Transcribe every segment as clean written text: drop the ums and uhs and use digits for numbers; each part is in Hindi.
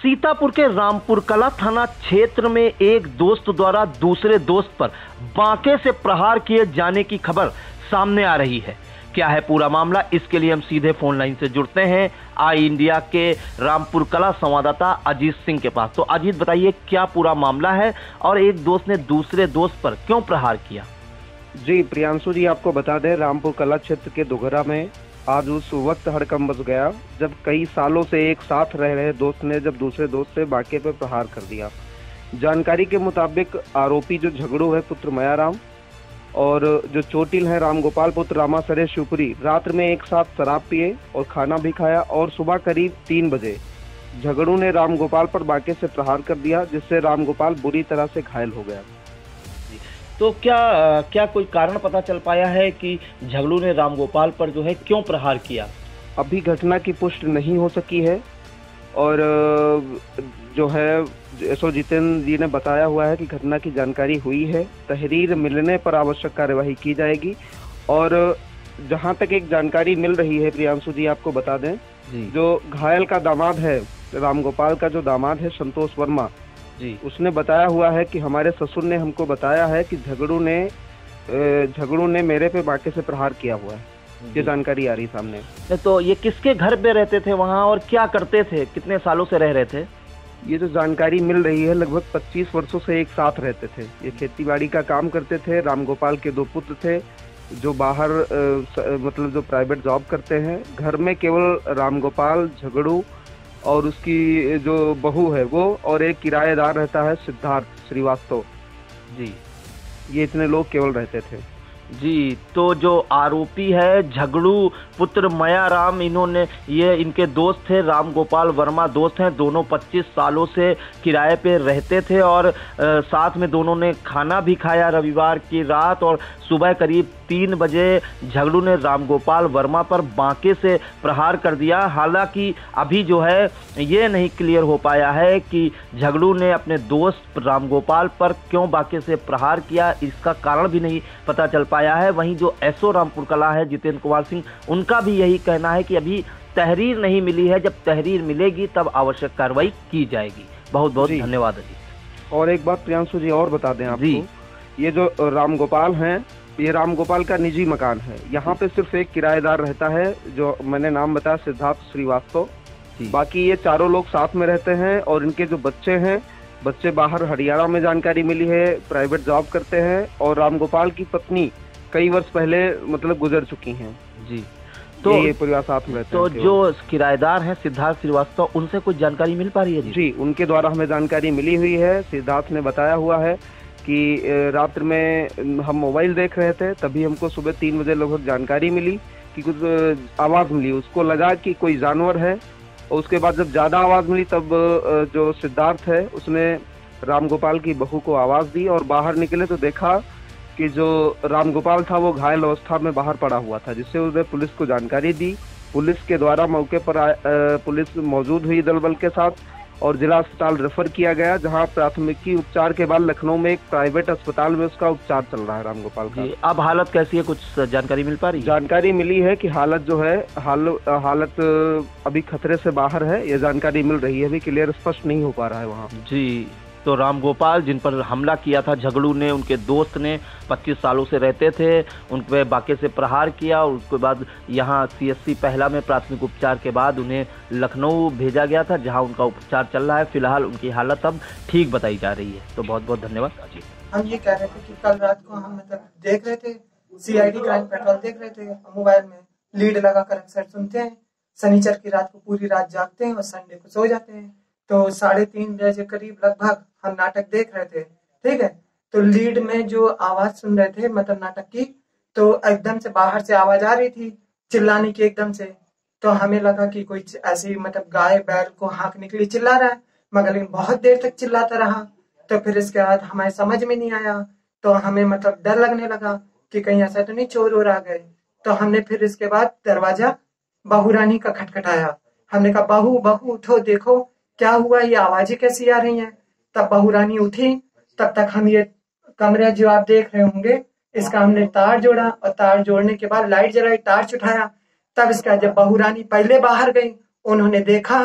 सीतापुर के रामपुर कला थाना क्षेत्र में एक दोस्त द्वारा दूसरे दोस्त पर बांके से प्रहार किए जाने की खबर सामने आ रही है। क्या है पूरा मामला, इसके लिए हम सीधे फोन लाइन से जुड़ते हैं आई इंडिया के रामपुर कला संवाददाता अजीत सिंह के पास। तो अजीत बताइए क्या पूरा मामला है और एक दोस्त ने दूसरे दोस्त पर क्यों प्रहार किया? जी प्रियांशु जी, आपको बता दें रामपुर कला क्षेत्र के दोघरा में आज उस वक्त हड़कंप मच गया जब कई सालों से एक साथ रह रहे दोस्त ने जब दूसरे दोस्त से बांके पर प्रहार कर दिया। जानकारी के मुताबिक आरोपी जो झगड़ू है पुत्र मयाराम और जो चोटिल है रामगोपाल पुत्र रामासरे शिवपुरी रात में एक साथ शराब पिए और खाना भी खाया और सुबह करीब 3 बजे झगड़ू ने रामगोपाल पर बांके से प्रहार कर दिया, जिससे रामगोपाल बुरी तरह से घायल हो गया। तो क्या कोई कारण पता चल पाया है कि झगड़ू ने रामगोपाल पर जो है क्यों प्रहार किया? अभी घटना की पुष्टि नहीं हो सकी है और जो है एसओ जितेंद्र जी ने बताया हुआ है कि घटना की जानकारी हुई है, तहरीर मिलने पर आवश्यक कार्यवाही की जाएगी। और जहां तक एक जानकारी मिल रही है प्रियांशु जी, आपको बता दें जो घायल का दामाद है, रामगोपाल का जो दामाद है संतोष वर्मा जी, उसने बताया हुआ है कि हमारे ससुर ने हमको बताया है कि झगड़ू ने मेरे पे बांके से प्रहार किया हुआ है। ये जानकारी आ रही सामने। तो ये किसके घर पे रहते थे वहाँ और क्या करते थे, कितने सालों से रह रहे थे? ये जो जानकारी मिल रही है लगभग 25 वर्षों से एक साथ रहते थे। ये खेतीबाड़ी का काम करते थे। रामगोपाल के 2 पुत्र थे जो बाहर मतलब जो प्राइवेट जॉब करते हैं। घर में केवल रामगोपाल, झगड़ू और उसकी जो बहू है वो और एक किराएदार रहता है सिद्धार्थ श्रीवास्तव जी। ये इतने लोग केवल रहते थे जी। तो जो आरोपी है झगड़ू पुत्र मयाराम, इनके दोस्त थे, रामगोपाल वर्मा दोस्त हैं, दोनों 25 सालों से किराए पे रहते थे और साथ में दोनों ने खाना भी खाया रविवार की रात। और सुबह करीब 3 बजे झगड़ू ने रामगोपाल वर्मा पर बांके से प्रहार कर दिया। हालांकि अभी जो है ये नहीं क्लियर हो पाया है कि झगड़ू ने अपने दोस्त रामगोपाल पर क्यों बांके से प्रहार किया, इसका कारण भी नहीं पता चल पाया है। वहीं जो एसओ रामपुर कला है जितेंद्र कुमार सिंह, उनका भी यही कहना है कि अभी तहरीर नहीं मिली है, जब तहरीर मिलेगी तब आवश्यक कार्रवाई की जाएगी। बहुत बहुत धन्यवाद अजीत। और एक बात प्रियांशु जी और बता दें आपको, ये जो रामगोपाल हैं, ये रामगोपाल का निजी मकान है। यहाँ पे सिर्फ एक किराएदार रहता है जो मैंने नाम बताया सिद्धार्थ श्रीवास्तव। बाकी ये चारों लोग साथ में रहते हैं और इनके जो बच्चे हैं, बच्चे बाहर हरियाणा में जानकारी मिली है प्राइवेट जॉब करते हैं। और रामगोपाल की पत्नी कई वर्ष पहले मतलब गुजर चुकी हैं जी। तो ये परिवार साथ में रहते हैं। तो जो किराएदार हैं सिद्धार्थ श्रीवास्तव, उनसे कुछ जानकारी मिल पा रही है? जी, उनके द्वारा हमें जानकारी मिली हुई है। सिद्धार्थ ने बताया हुआ है कि रात्र में हम मोबाइल देख रहे थे, तभी हमको सुबह 3 बजे लगभग जानकारी मिली कि कुछ आवाज़ मिली। उसको लगा कि कोई जानवर है और उसके बाद जब ज़्यादा आवाज़ मिली तब जो सिद्धार्थ है उसने रामगोपाल की बहू को आवाज़ दी और बाहर निकले तो देखा कि जो रामगोपाल था वो घायल अवस्था में बाहर पड़ा हुआ था, जिससे उसने पुलिस को जानकारी दी। पुलिस के द्वारा मौके पर पुलिस मौजूद हुई दल बल के साथ और जिला अस्पताल रेफर किया गया, जहां प्राथमिकी उपचार के बाद लखनऊ में एक प्राइवेट अस्पताल में उसका उपचार चल रहा है रामगोपाल का। अब हालत कैसी है, कुछ जानकारी मिल पा रही है? जानकारी मिली है कि हालत जो है हालत अभी खतरे से बाहर है, ये जानकारी मिल रही है, अभी क्लियर स्पष्ट नहीं हो पा रहा है वहाँ जी। तो रामगोपाल जिन पर हमला किया था झगड़ू ने, उनके दोस्त ने 25 सालों से रहते थे, उन पर बांके से प्रहार किया और उसके बाद यहाँ सीएससी पहला में प्राथमिक उपचार के बाद उन्हें लखनऊ भेजा गया था, जहाँ उनका उपचार चल रहा है। फिलहाल उनकी हालत अब ठीक बताई जा रही है। तो बहुत बहुत धन्यवाद अजीत। हम ये कह रहे थे कि कल रात को हम मतलब देख रहे थे CID क्राइम पेट्रोल देख रहे थे मोबाइल में, लीड लगाकर अक्सर सुनते हैं। शनिचर की रात को पूरी रात जागते हैं और संडे को सो जाते हैं। तो 3:30 बजे करीब लगभग हम नाटक देख रहे थे, ठीक है। तो लीड में जो आवाज सुन रहे थे मतलब नाटक की, तो एकदम से बाहर से आवाज आ रही थी चिल्लाने की एकदम से। तो हमें लगा कि कोई ऐसी मतलब गाय बैल को हाँक निकली चिल्ला रहा है, मगर लेकिन बहुत देर तक चिल्लाता रहा। तो फिर इसके बाद हमें समझ में नहीं आया, तो हमें मतलब डर लगने लगा कि कहीं ऐसा तो नहीं चोर वोर आ गए। तो हमने फिर इसके बाद दरवाजा बहू रानी का खटखटाया। हमने कहा बहू बहू उठो, देखो क्या हुआ, ये आवाजें कैसी आ रही हैं। तब बहू रानी उठी। तब तक हम ये कमरा जो आप देख रहे होंगे इसका हमने तार जोड़ा और तार जोड़ने के बाद लाइट जलाई, टार्च उठाया। तब इसका जब बहू रानी पहले बाहर गई, उन्होंने देखा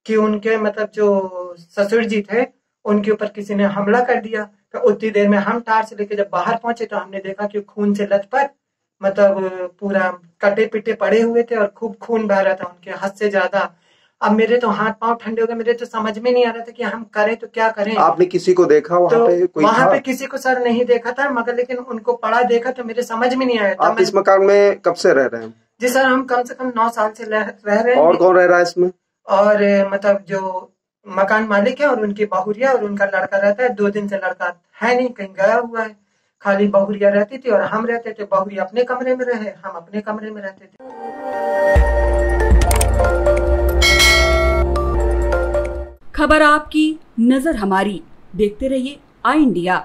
कि उनके मतलब जो ससुर जी थे उनके ऊपर किसी ने हमला कर दिया। तो उतनी देर में हम टार्च लेके जब बाहर पहुंचे तो हमने देखा कि खून से लथपथ मतलब पूरा कटे पिटे पड़े हुए थे और खूब खून बह रहा था उनके, हद से ज्यादा। अब मेरे तो हाथ पांव ठंडे हो गए, मेरे तो समझ में नहीं आ रहा था कि हम करें तो क्या करें। आपने किसी को देखा वहाँ तो पे? कोई वहां था? पे किसी को सर नहीं देखा था, मगर लेकिन उनको पड़ा देखा तो मेरे समझ में नहीं आया। आप इस मकान में कब से रह रहे हैं? जी सर, हम कम से कम 9 साल से रह रहे हैं। और कौन रह रहा है इसमें? और मतलब जो मकान मालिक है और उनकी बहुरिया और उनका लड़का रहता है। 2 दिन से लड़का है नहीं, कहीं गया हुआ है। खाली बहुरिया रहती थी और हम रहते थे। बहुरिया अपने कमरे में रहे, हम अपने कमरे में रहते थे। खबर आपकी, नजर हमारी। देखते रहिए आई इंडिया।